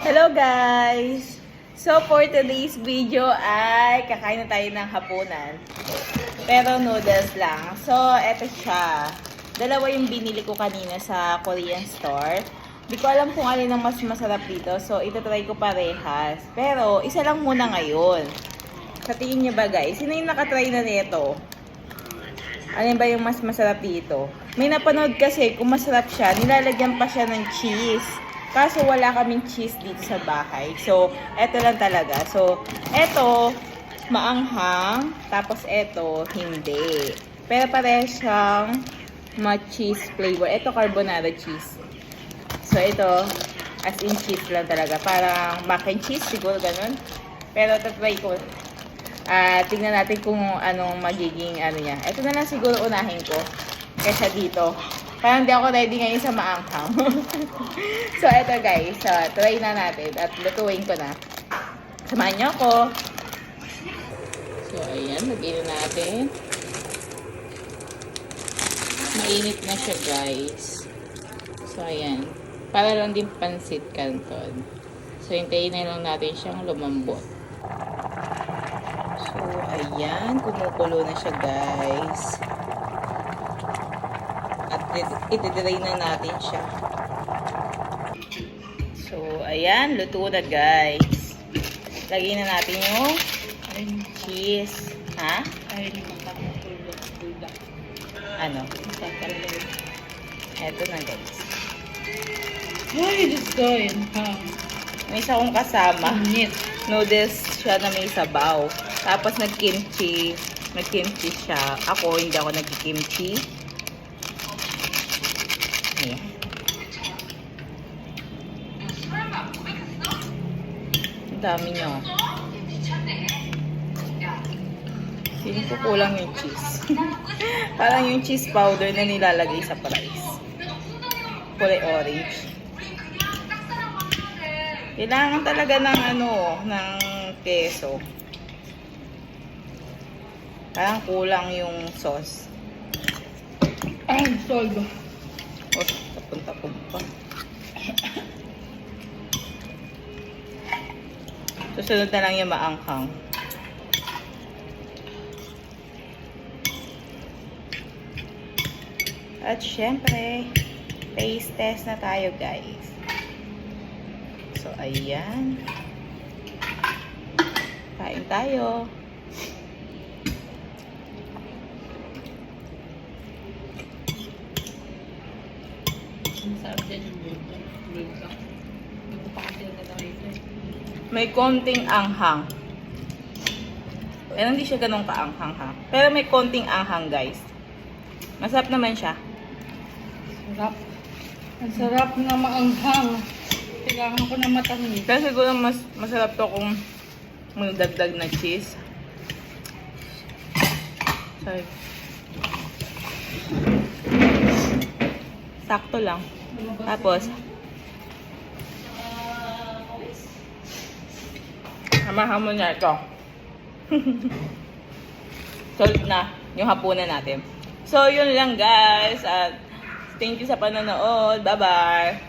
Hello guys! So for today's video ay kakain na tayo ng hapunan. Pero noodles lang. So eto siya. Dalawa yung binili ko kanina sa Korean store. Di ko alam kung alin ang mas masarap dito. So itatry ko parehas. Pero isa lang muna ngayon. Sa tingin niyo ba guys? Sino yung nakatry na nito? Alin ba yung mas masarap dito? May napanood kasi kung masarap siya, nilalagyan pa siya ng cheese. Kaso wala kaming cheese dito sa bahay. So, eto lang talaga. So, eto, maanghang. Tapos eto, hindi. Pero pareho siyang ma-cheese flavor. Eto, carbonara cheese. So, ito, as in cheese lang talaga. Parang mac and cheese, siguro ganun. Pero, tatry ko. Tingnan natin kung anong magiging ano niya. Ito na lang siguro unahin ko. Kesa dito. Parang di ako ready ngayon sa maanghang. So, eto guys. So, try na natin. At lutuin ko na. Samahan niyo ako. So, ayan. Lagyan natin. Mainit na siya guys. So, ayan. Para lang din pansit canton. So, hintayin na lang natin siyang lumambot. So, ayan. Kumukulo na siya guys. At itidrain na natin siya. So, ayan. Luto na guys. Lagyan na natin yung cheese. Ha? Ano? Eto na guys. Ay, Diyos ko, yun ha. May isa kong kasama. Init. Noodles siya na may sabaw. Tapos nag-kimchi. Nag-kimchi siya. Ako, hindi ako nag-kimchi. Ayan. Ang dami nyo. Feeling ko kulang yung cheese. Parang yung cheese powder na nilalagay sa fries. Kulay orange. Kailangan talaga ng ng keso. Parang kulang yung sauce. Ay, soldo. Oh, tapon-tapon pa. Susunod na lang yung maanghang. At syempre, taste test na tayo guys. So, ayan. Kain tayo. Masarap din yung bulldog. Nagpapakasya na lang ito. May konting anghang. Pero hindi siya ganun kaanghang ha. Pero may konting anghang guys. Masarap naman siya. Sarap. Ang sarap na maanghang. Kailangan ko na matamis. Pero siguro masarap to kung may dagdag na cheese. Sorry. Sakto lang. Tapos, hamahamo niya ito. Solve na yung hapunan natin. So, yun lang guys. At thank you sa panonood. Bye-bye.